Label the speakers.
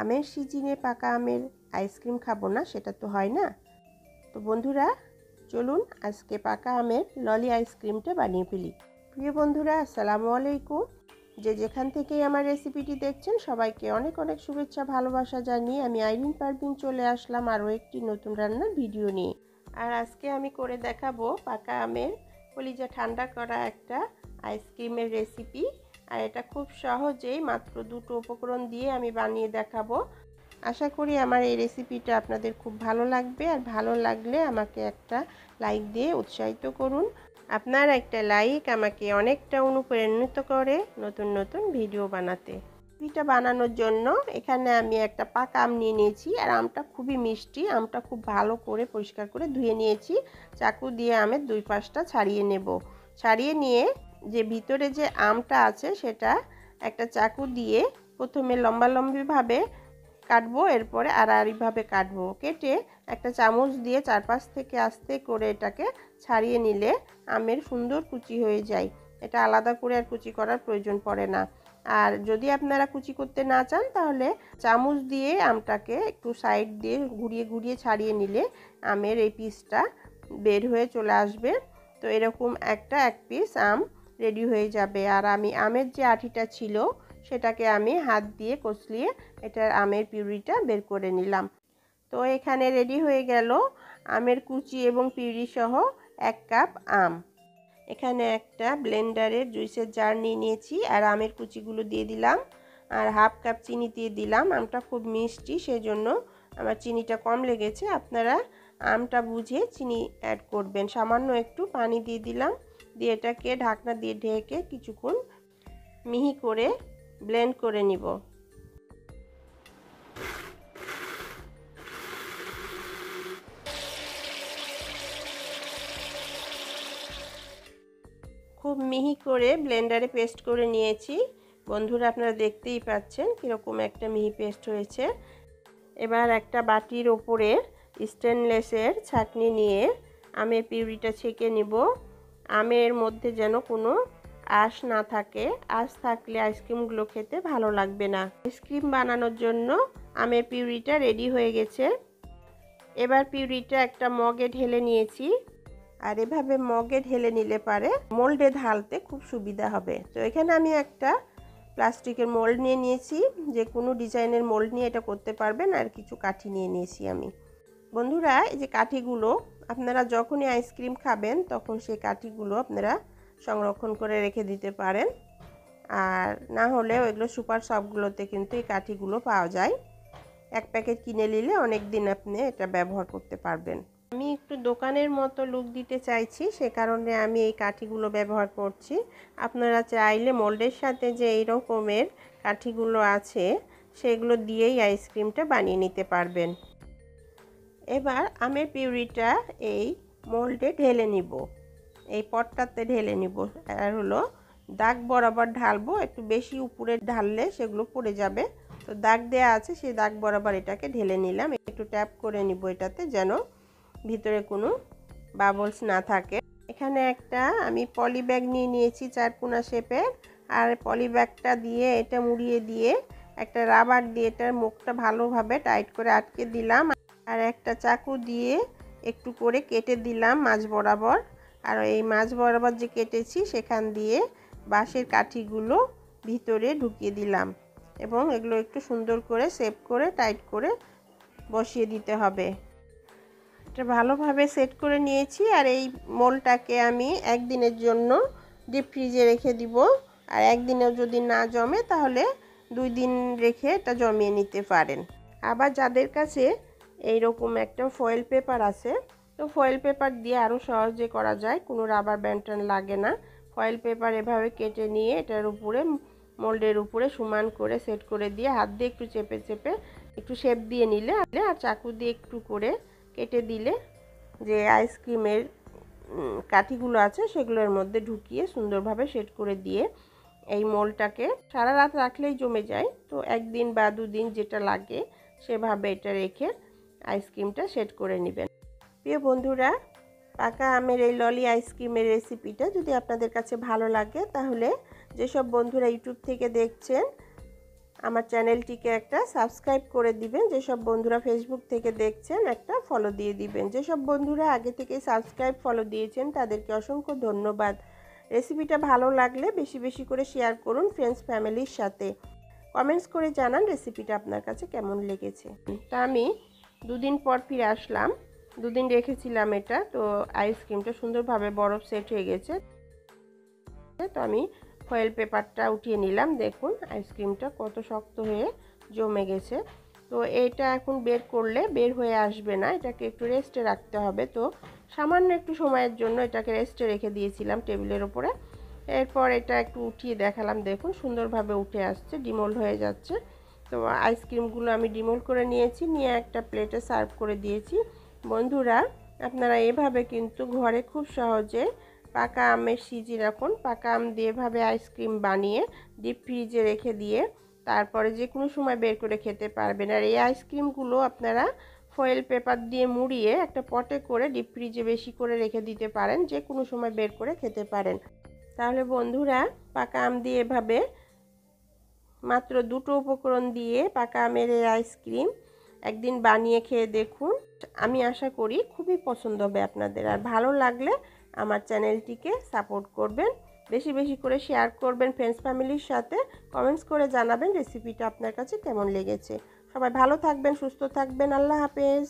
Speaker 1: আমের সিজনে পাকা আমের আইসক্রিম খাবো না, সেটা তো হয় না। তো বন্ধুরা, চলুন আজকে পাকা আমের ললি আইসক্রিমটা বানিয়ে ফেলি। প্রিয় বন্ধুরা, আসসালামু আলাইকুম। যে যেখান থেকেই আমার রেসিপিটি দেখছেন সবাইকে অনেক অনেক শুভেচ্ছা ভালোবাসা জানিয়ে আমি আইরিন পারভিন চলে আসলাম আরও একটি নতুন রান্নার ভিডিও নিয়ে। আর আজকে আমি করে দেখাবো পাকা আমের কলিজা ঠান্ডা করা একটা আইসক্রিমের রেসিপি। আর এটা খুব সহজেই মাত্র দুটো উপকরণ দিয়ে আমি বানিয়ে দেখাবো। আশা করি আমার এই রেসিপিটা আপনাদের খুব ভালো লাগবে। আর ভালো লাগলে আমাকে একটা লাইক দিয়ে উৎসাহিত করুন। আপনার একটা লাইক আমাকে অনেকটা অনুপ্রাণিত করে নতুন নতুন ভিডিও বানাতে। রেসিপিটা বানানোর জন্য এখানে আমি একটা পাকা আম নিয়ে নিয়েছি। আর আমটা খুবই মিষ্টি। আমটা খুব ভালো করে পরিষ্কার করে ধুয়ে নিয়েছি। চাকু দিয়ে আমের দুই পাশটা ছাড়িয়ে নেব। ছাড়িয়ে নিয়ে যে ভিতরে যে আমটা আছে সেটা একটা চাকু দিয়ে প্রথমে লম্বালম্বিভাবে কাটবো, এরপরে আড়াআড়িভাবে কাটবো। কেটে একটা চামচ দিয়ে চারপাশ থেকে আস্তে করে এটাকে ছাড়িয়ে নিলে আমের সুন্দর কুচি হয়ে যায়। এটা আলাদা করে আর কুচি করার প্রয়োজন পড়ে না। আর যদি আপনারা কুচি করতে না চান তাহলে চামচ দিয়ে আমটাকে একটু সাইড দিয়ে ঘুরিয়ে ঘুরিয়ে ছাড়িয়ে নিলে আমের এই পিসটা বের হয়ে চলে আসবে। তো এরকম এক পিস আম রেডি হয়ে যাবে। আর আমি আমের যে আঠিটা ছিল সেটাকে আমি হাত দিয়ে কচলিয়ে এটার আমের পিউরিটা বের করে নিলাম। তো এখানে রেডি হয়ে গেল আমের কুচি এবং পিউরি সহ 1 কাপ আম। এখানে একটা ব্লেন্ডারে জুইসের জার নিয়ে নিয়েছি আর আমের কুচিগুলো দিয়ে দিলাম। আর হাফ কাপ চিনি দিয়ে দিলাম। আমটা খুব মিষ্টি, সেজন্য আমার চিনিটা কম লেগেছে। আপনারা আমটা বুঝে চিনি অ্যাড করবেন। সামান্য একটু পানি দিয়ে দিলাম। দিয়ে এটাকে ঢাকনা দিয়ে ঢেকে কিছুক্ষণ মিহি করে ব্লেন্ড করে নিব। খুব মিহি করে ব্লেন্ডারে পেস্ট করে নিয়েছি। বন্ধুরা, আপনারা দেখতেই পাচ্ছেন কীরকম একটা মিহি পেস্ট হয়েছে। এবার একটা বাটির ওপরে স্টেনলেসের ছাঁকনি নিয়ে আমের পিউরিটা ছেঁকে নিব। আমের মধ্যে যেন কোনো আঁশ না থাকে। আঁশ থাকলে আইসক্রিমগুলো খেতে ভালো লাগবে না। আইসক্রিম বানানোর জন্য আমের পিউরিটা রেডি হয়ে গেছে। এবার পিউরিটা একটা মগে ঢেলে নিয়েছি। আর এভাবে মগে ঢেলে নিলে পারে মোল্ডে ঢালতে খুব সুবিধা হবে। তো এখানে আমি একটা প্লাস্টিকের মোল্ড নিয়ে নিয়েছি। যে কোনো ডিজাইনের মোল্ড নিয়ে এটা করতে পারবেন। আর কিছু কাঠি নিয়ে নিয়েছি আমি। বন্ধুরা, এই যে কাঠিগুলো আপনারা যখনই আইসক্রিম খাবেন তখন সেই কাঠিগুলো আপনারা সংরক্ষণ করে রেখে দিতে পারেন। আর না হলেও এগুলো সুপার শপগুলোতে কিন্তু এই কাঠিগুলো পাওয়া যায়। এক প্যাকেট কিনে নিলে অনেক দিন আপনি এটা ব্যবহার করতে পারবেন। আমি একটু দোকানের মতো লুক দিতে চাইছি, সে কারণে আমি এই কাঠিগুলো ব্যবহার করছি। আপনারা চাইলে মোল্ডের সাথে যে এই রকমের কাঠিগুলো আছে সেগুলো দিয়েই আইসক্রিমটা বানিয়ে নিতে পারবেন। এবার আমের পিউরিটা এই মোল্ডে ঢেলে নিব। এই পটটাতে ঢেলে নিব। আর হলো দাগ বরাবর ঢালবো। একটু বেশি উপরে ঢাললে সেগুলো পড়ে যাবে। তো দাগ দেয়া আছে, সেই দাগ বরাবর এটাকে ঢেলে নিলাম। একটু ট্যাপ করে নিব এটাতে, যেন ভিতরে কোনো বাবলস না থাকে। এখানে একটা আমি পলি ব্যাগ নিয়ে নিয়েছি 4 কোনা শেপের। আর পলি ব্যাগটা দিয়ে এটা মুড়িয়ে দিয়ে একটা রাবার দিয়ে এটার মুখটা ভালোভাবে টাইট করে আটকে দিলাম। আর একটা চাকু দিয়ে একটু করে কেটে দিলাম মাঝ বরাবর। আর এই মাঝ বরাবর যে কেটেছি সেখান দিয়ে বাঁশের কাঠিগুলো ভিতরে ঢুকিয়ে দিলাম। এবং এগুলো একটু সুন্দর করে শেপ করে টাইট করে বসিয়ে দিতে হবে। এটা ভালোভাবে সেট করে নিয়েছি। আর এই মোলটাকে আমি একদিনের জন্য ডিপ ফ্রিজে রেখে দিব। আর একদিনেও যদি না জমে তাহলে 2 দিন রেখে এটা জমিয়ে নিতে পারেন। আবার যাদের কাছে এইরকম একটা ফয়েল পেপার আছে, তো ফয়েল পেপার দিয়ে আরও সহজে করা যায়, কোনো রাবার ব্যান্ড লাগে না। ফয়েল পেপার এভাবে কেটে নিয়ে এটার উপরে মোল্ডের উপরে সমান করে সেট করে দিয়ে হাত দিয়ে একটু চেপে চেপে একটু শেপ দিয়ে নিলে আর চাকু দিয়ে একটু করে কেটে দিলে যে আইসক্রিমের কাঠিগুলো আছে সেগুলোর মধ্যে ঢুকিয়ে সুন্দরভাবে সেট করে দিয়ে এই মোলটাকে সারা রাত রাখলেই জমে যায়। তো 1 দিন বা 2 দিন যেটা লাগে সেভাবে এটা রেখে আইসক্রিমটা সেট করে নেবেন। প্রিয় বন্ধুরা, পাকা আমের এই ললি আইসক্রিমের রেসিপিটা যদি আপনাদের কাছে ভালো লাগে তাহলে যেসব বন্ধুরা ইউটিউব থেকে দেখছেন আমার চ্যানেলটিকে একটা সাবস্ক্রাইব করে দিবেন। যেসব বন্ধুরা ফেসবুক থেকে দেখছেন একটা ফলো দিয়ে দিবেন। যেসব বন্ধুরা আগে থেকে সাবস্ক্রাইব ফলো দিয়েছেন তাদেরকে অসংখ্য ধন্যবাদ। রেসিপিটা ভালো লাগলে বেশি বেশি করে শেয়ার করুন ফ্রেন্ডস ফ্যামিলির সাথে। কমেন্টস করে জানান রেসিপিটা আপনার কাছে কেমন লেগেছে। তা আমি দুদিন পর ফিরে আসলাম। দুদিন রেখেছিলাম এটা, তো আইসক্রিমটা সুন্দরভাবে বরফ সেট হয়ে গেছে। তো আমি ফয়েল পেপারটা উঠিয়ে নিলাম। দেখুন আইসক্রিমটা কত শক্ত হয়ে জমে গেছে। তো এটা এখন বের করলে বের হয়ে আসবে না, এটাকে একটু রেস্টে রাখতে হবে। তো সামান্য একটু সময়ের জন্য এটাকে রেস্টে রেখে দিয়েছিলাম টেবিলের উপরে। এরপর এটা একটু উঠিয়ে দেখালাম। দেখুন সুন্দরভাবে উঠে আসছে, ডিমোল্ড হয়ে যাচ্ছে। তো আইসক্রিমগুলো আমি ডিমোল্ড করে নিয়েছি, নিয়ে একটা প্লেটে সার্ভ করে দিয়েছি। বন্ধুরা আপনারা এভাবে কিন্তু ঘরে খুব সহজে পাকা আমের সিজি রাখুন, পাকা আম দিয়ে এভাবে আইসক্রিম বানিয়ে ডিপ ফ্রিজে রেখে দিয়ে তারপরে যে কোনো সময় বের করে খেতে পারবেন। আর এই আইসক্রিমগুলো আপনারা ফয়েল পেপার দিয়ে মুড়িয়ে একটা পটে করে ডিপ ফ্রিজে বেশি করে রেখে দিতে পারেন, যে কোনো সময় বের করে খেতে পারেন। তাহলে বন্ধুরা পাকা আম দিয়ে এভাবে মাত্র দুটো উপকরণ দিয়ে পাকা আমের এই আইসক্রিম একদিন বানিয়ে খেয়ে দেখুন। আমি আশা করি খুবই পছন্দ হবে আপনাদের। আর ভালো লাগলে আমার চ্যানেলটিকে সাপোর্ট করবেন, বেশি বেশি করে শেয়ার করবেন ফ্রেন্ডস ফ্যামিলির সাথে। কমেন্টস করে জানাবেন রেসিপিটা আপনার কাছে কেমন লেগেছে। সবাই ভালো থাকবেন, সুস্থ থাকবেন। আল্লাহ হাফেজ।